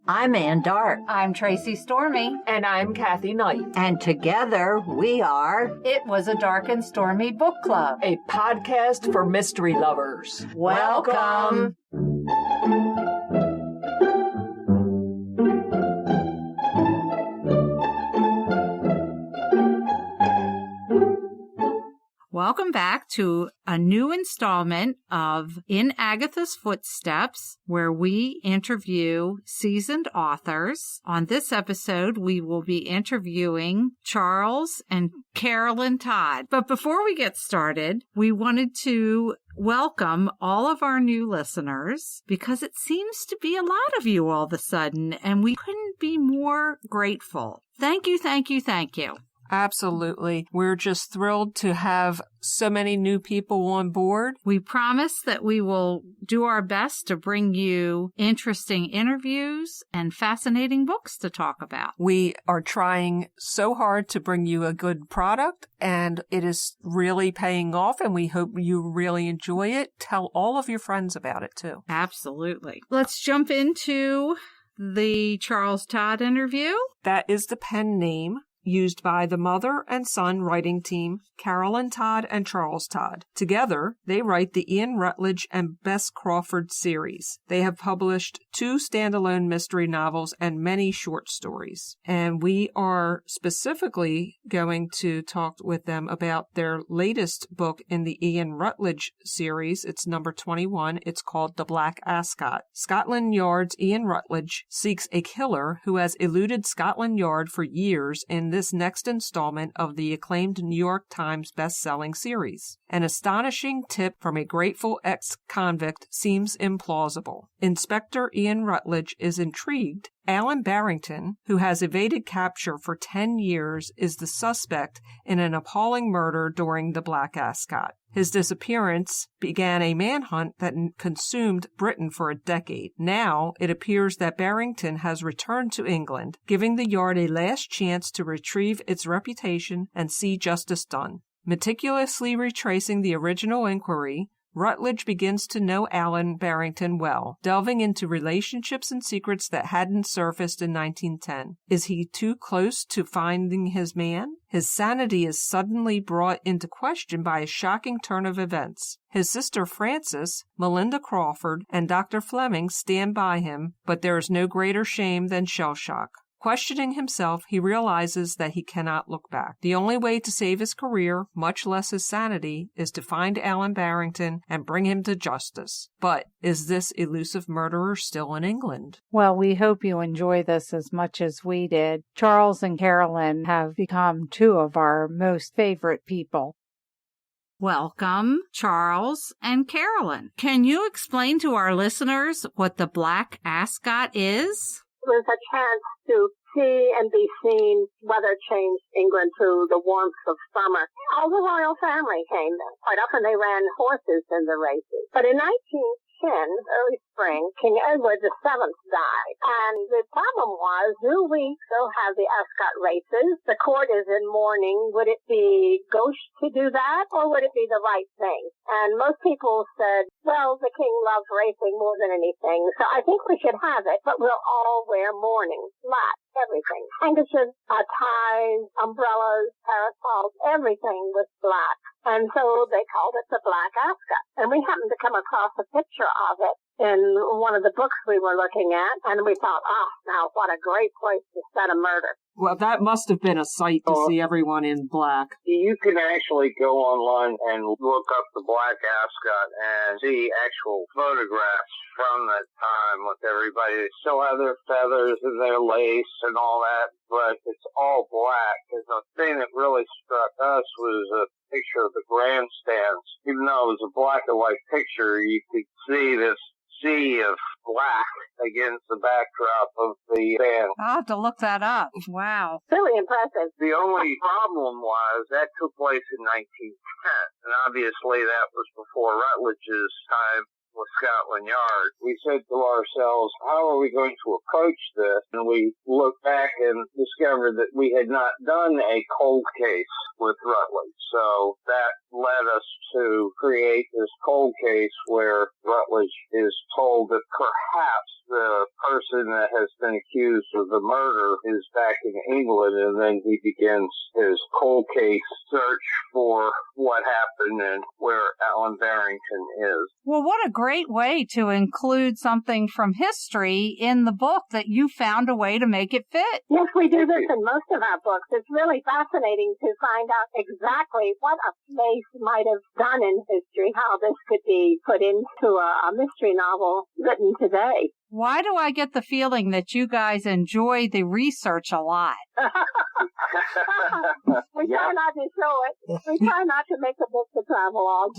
I'm Ann Dart. I'm Tracy Stormy. And I'm Kathy Knight. And together we are It Was a Dark and Stormy Book Club, a podcast for mystery lovers. Welcome. Welcome back to a new installment of In Agatha's Footsteps, where we interview seasoned authors. On this episode, we will be interviewing Charles and Caroline Todd. But before we get started, we wanted to welcome all of our new listeners because it seems to be a lot of you all of a sudden, and we couldn't be more grateful. Thank you, thank you, thank you. Absolutely. We're just thrilled to have so many new people on board. We promise that we will do our best to bring you interesting interviews and fascinating books to talk about. We are trying so hard to bring you a good product, and it is really paying off, and we hope you really enjoy it. Tell all of your friends about it, too. Absolutely. Let's jump into the Charles Todd interview. That is the pen name used by the mother and son writing team, Caroline Todd and Charles Todd. Together, they write the Ian Rutledge and Bess Crawford series. They have published 2 standalone mystery novels and many short stories. And we are specifically going to talk with them about their latest book in the Ian Rutledge series. It's number 21. It's called The Black Ascot. Scotland Yard's Ian Rutledge seeks a killer who has eluded Scotland Yard for years in this next installment of the acclaimed New York Times best-selling series. An astonishing tip from a grateful ex-convict seems implausible. Inspector Ian Rutledge is intrigued. Alan Barrington, who has evaded capture for 10 years, is the suspect in an appalling murder during the Black Ascot. His disappearance began a manhunt that consumed Britain for a decade. Now, it appears that Barrington has returned to England, giving the Yard a last chance to retrieve its reputation and see justice done. Meticulously retracing the original inquiry, Rutledge begins to know Alan Barrington well, delving into relationships and secrets that hadn't surfaced in 1910. Is he too close to finding his man? His sanity is suddenly brought into question by a shocking turn of events. His sister Frances, Melinda Crawford, and Dr. Fleming stand by him, but there is no greater shame than shell shock. Questioning himself, he realizes that he cannot look back. The only way to save his career, much less his sanity, is to find Alan Barrington and bring him to justice. But is this elusive murderer still in England? Well, we hope you enjoy this as much as we did. Charles and Caroline have become 2 of our most favorite people. Welcome, Charles and Caroline. Can you explain to our listeners what the Black Ascot is? It was a chance to see and be seen. Weather changed England to the warmth of summer. All the royal family came then. Quite often they ran horses in the races. But in 1910, early spring, King Edward VII died. And the problem was, do we still have the Ascot races? The court is in mourning. Would it be gauche to do that, or would it be the right thing? And most people said, well, the king loves racing more than anything, so I think we should have it, but we'll all wear mourning, black, everything. Handkerchiefs, ties, umbrellas, parasols, everything was black. And so they called it the Black Ascot. And we happened to come across a picture of it in one of the books we were looking at, and we thought, now what a great place to set a murder. Well, that must have been a sight to see everyone in black. You can actually go online and look up the Black Ascot and see actual photographs from that time with everybody. They still have their feathers and their lace and all that, but it's all black. And the thing that really struck us was a picture of the grandstands. Even though it was a black and white picture, you could see this sea of black against the backdrop of the band. I'll have to look that up. Wow. Really impressive. The only problem was that took place in 1910, and obviously that was before Rutledge's time with Scotland Yard. We said to ourselves, how are we going to approach this? And we looked back and discovered that we had not done a cold case with Rutledge. So that led us to create this cold case where Rutledge is told that perhaps the person that has been accused of the murder is back in England, and then he begins his cold case search for what happened and where Alan Barrington is. Well, what a great way to include something from history in the book that you found a way to make it fit. Yes, we do this in most of our books. It's really fascinating to find out exactly what a place might have done in history, how this could be put into a mystery novel written today. Why do I get the feeling that you guys enjoy the research a lot? We try not to show it. We try not to make the book the travelogue.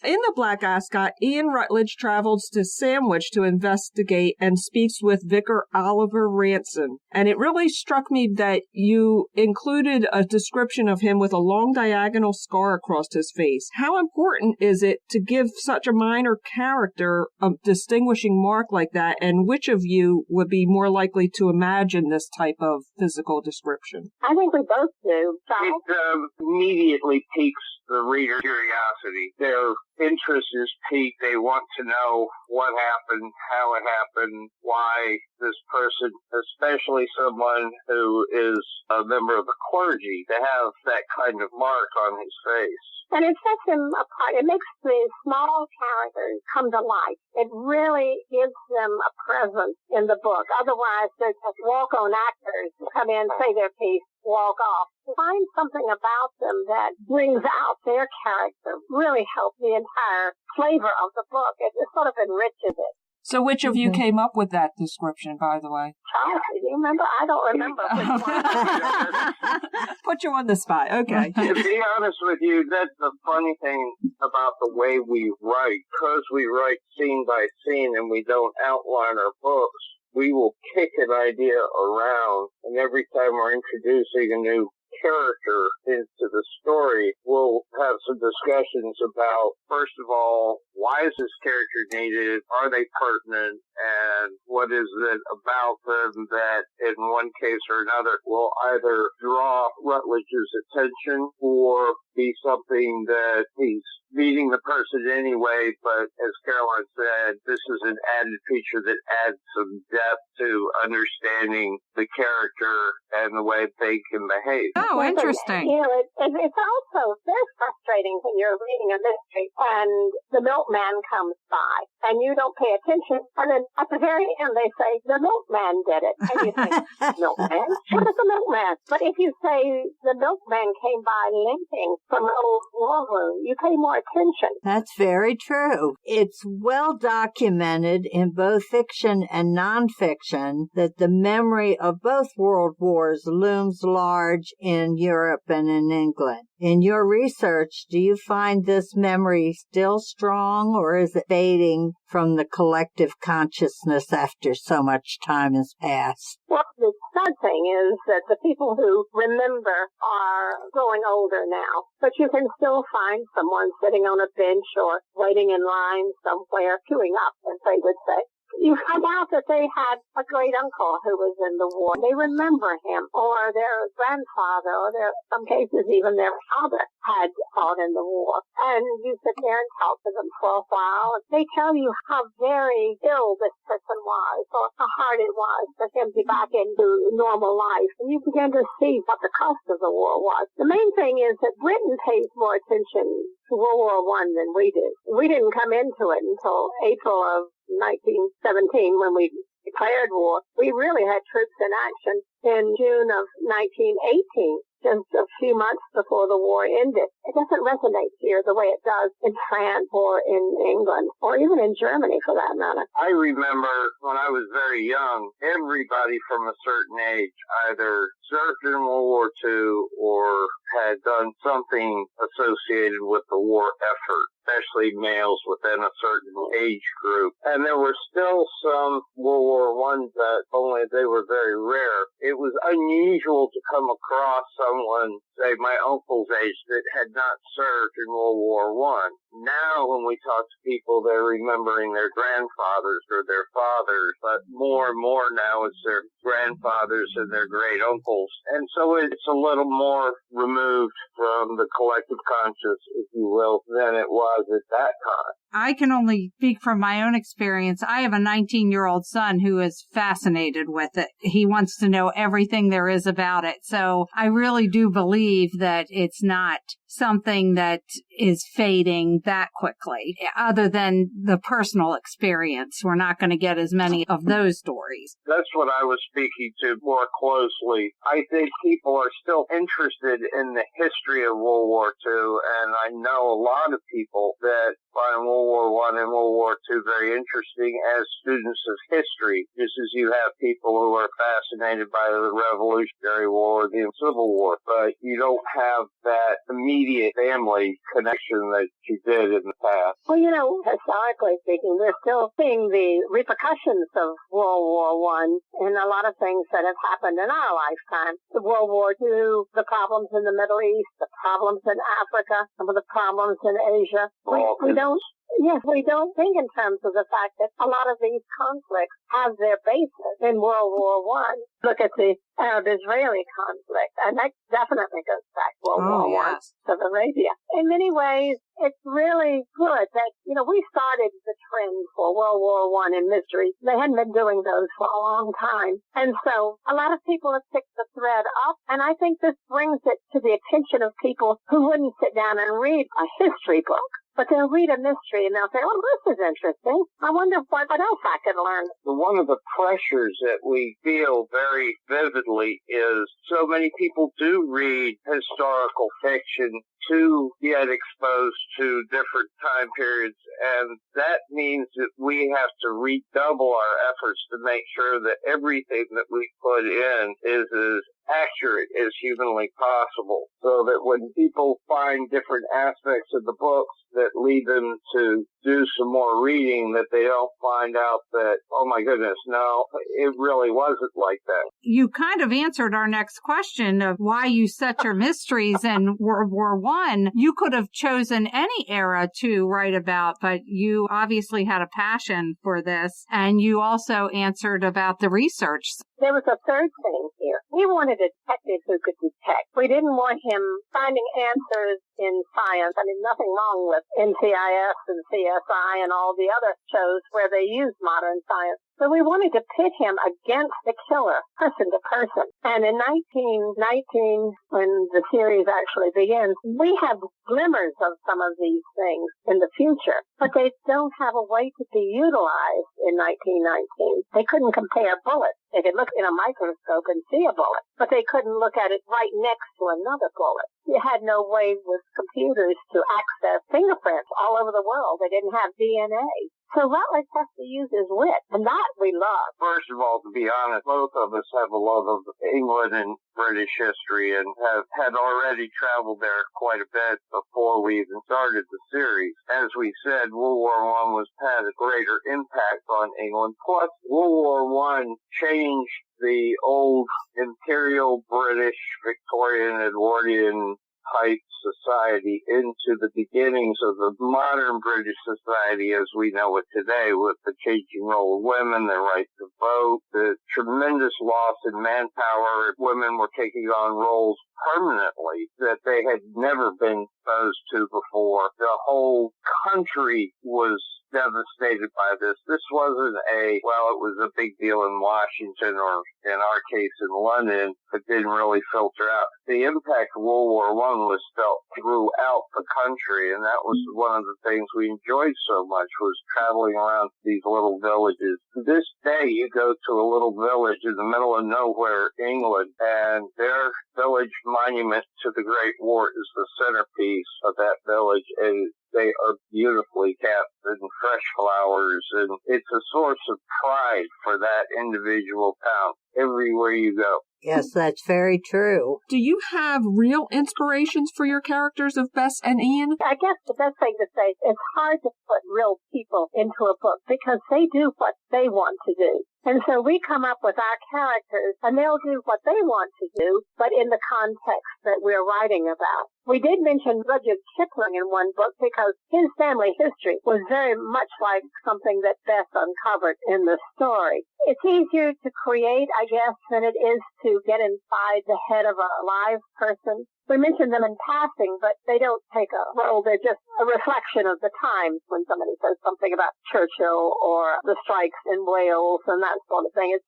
In the Black Ascot, Ian Rutledge travels to Sandwich to investigate and speaks with Vicar Oliver Ranson. And it really struck me that you included a description of him with a long diagonal scar across his face. How important is it to give such a minor character a distinguishing mark like that, and which of you would be more likely to imagine this type of physical description? I think we both do. Charles? It immediately piques the reader's curiosity. Their interest is piqued. They want to know what happened, how it happened, why this person, especially someone who is a member of the clergy, to have that kind of mark on his face. And it sets him apart. It makes the small characters come to life. It really gives them a presence in the book. Otherwise, they're just walk-on actors who come in, say their piece, walk off. Find something about them that brings out their character, really helps the entire flavor of the book. It sort of enriches it. So which of you came up with that description, by the way? Charles, do you remember? I don't remember which one. Put you on the spot. Okay. To be honest with you, that's the funny thing about the way we write. Because we write scene by scene and we don't outline our books, we will kick an idea around, and every time we're introducing a new character into the story, we'll have some discussions about, first of all, why is this character needed? Are they pertinent? And what is it about them that in one case or another will either draw Rutledge's attention or be something that he's meeting the person anyway, but as Caroline said, this is an added feature that adds some depth to understanding the character and the way they can behave. Oh, interesting. You know, it's also very frustrating when you're reading a mystery and the milkman comes by and you don't pay attention, and then at the very end they say, the milkman did it. And you think, milkman? What is the milkman? But if you say the milkman came by limping from an old war room, you pay more attention. That's very true. It's well documented in both fiction and nonfiction that the memory of both world wars looms large in Europe and in England. In your research, do you find this memory still strong, or is it fading from the collective consciousness after so much time has passed? Well, the sad thing is that the people who remember are growing older now, but you can still find someone sitting on a bench or waiting in line somewhere, queuing up, as they would say. You find out that they had a great uncle who was in the war. They remember him, or their grandfather, or some cases even their father had fought in the war. And you sit there and talk to them for a while, and they tell you how very ill this person was, or how hard it was for him to be back into normal life. And you begin to see what the cost of the war was. The main thing is that Britain pays more attention to World War I than we did. We didn't come into it until April of 1917 when we declared war. We really had troops in action in June of 1918, just a few months before the war ended. It doesn't resonate here the way it does in France or in England, or even in Germany for that matter. I remember when I was very young, everybody from a certain age either served in World War II or had done something associated with the war effort, especially males within a certain age group. And there were still some World War I vets, only they were very rare. It was unusual to come across someone say, my uncle's age that had not served in World War I. Now, when we talk to people, they're remembering their grandfathers or their fathers, but more and more now it's their grandfathers and their great uncles. And so it's a little more removed from the collective conscious, if you will, than it was at that time. I can only speak from my own experience. I have a 19-year-old son who is fascinated with it. He wants to know everything there is about it. So I really do believe that it's not something that is fading that quickly. Other than the personal experience, we're not going to get as many of those stories. That's what I was speaking to more closely. I think people are still interested in the history of World War II, and I know a lot of people that find World War I and World War II very interesting as students of history, just as you have people who are fascinated by the Revolutionary War or the Civil War, but you don't have that immediate family connection that you did in the past. Well, historically speaking, we're still seeing the repercussions of World War I and a lot of things that have happened in our lifetime. The World War II, the problems in the Middle East, the problems in Africa, some of the problems in Asia. We don't think in terms of the fact that a lot of these conflicts have their basis in World War I. Look at the Arab-Israeli conflict, and that definitely goes back to World War I, to Arabia. In many ways, it's really good that, we started the trend for World War I in mystery. They hadn't been doing those for a long time. And so a lot of people have picked the thread up, and I think this brings it to the attention of people who wouldn't sit down and read a history book. But they'll read a mystery and they'll say, oh, this is interesting. I wonder what else I could learn. One of the pressures that we feel very vividly is so many people do read historical fiction to get exposed to different time periods, and that means that we have to redouble our efforts to make sure that everything that we put in is as accurate as humanly possible, so that when people find different aspects of the books that lead them to do some more reading, that they don't find out that, oh my goodness, no, it really wasn't like that. You kind of answered our next question of why you set your mysteries in World War I. You could have chosen any era to write about, but you obviously had a passion for this, and you also answered about the research. There was a third thing here. We wanted a detective who could detect. We didn't want him finding answers in science. I mean, nothing wrong with NCIS and CSI and all the other shows where they use modern science. So we wanted to pit him against the killer, person to person. And in 1919, when the series actually begins, we have glimmers of some of these things in the future, but they don't have a way to be utilized in 1919. They couldn't compare bullets. They could look in a microscope and see a bullet, but they couldn't look at it right next to another bullet. You had no way with computers to access fingerprints all over the world. They didn't have DNA. So Rutledge has to use his wit, and that we love. First of all, to be honest, both of us have a love of England and British history and had already traveled there quite a bit before we even started the series. As we said, World War I had a greater impact on England. Plus, World War I changed the old imperial British, Victorian, Edwardian type society into the beginnings of the modern British society as we know it today, with the changing role of women, their right to vote, the tremendous loss in manpower. Women were taking on roles permanently that they had never been exposed to before. The whole country was devastated by this. This wasn't it was a big deal in Washington or in our case in London, but didn't really filter out. The impact of World War I was felt throughout the country, and that was one of the things we enjoyed so much, was traveling around these little villages. To this day, you go to a little village in the middle of nowhere, England, and their village monument to the Great War is the centerpiece of that village, and they are beautifully kept and fresh flowers, and it's a source of pride for that individual town everywhere you go. Yes, that's very true. Do you have real inspirations for your characters of Bess and Ian? I guess the best thing to say, it's hard to put real people into a book because they do what they want to do. And so we come up with our characters, and they'll do what they want to do, but in the context that we're writing about. We did mention Rudyard Kipling in one book because his family history was very much like something that Bess uncovered in the story. It's easier to create, I guess, than it is to get inside the head of a live person. We mention them in passing, but they don't take a role. They're just a reflection of the times when somebody says something about Churchill or the strikes in Wales and that sort of thing. It's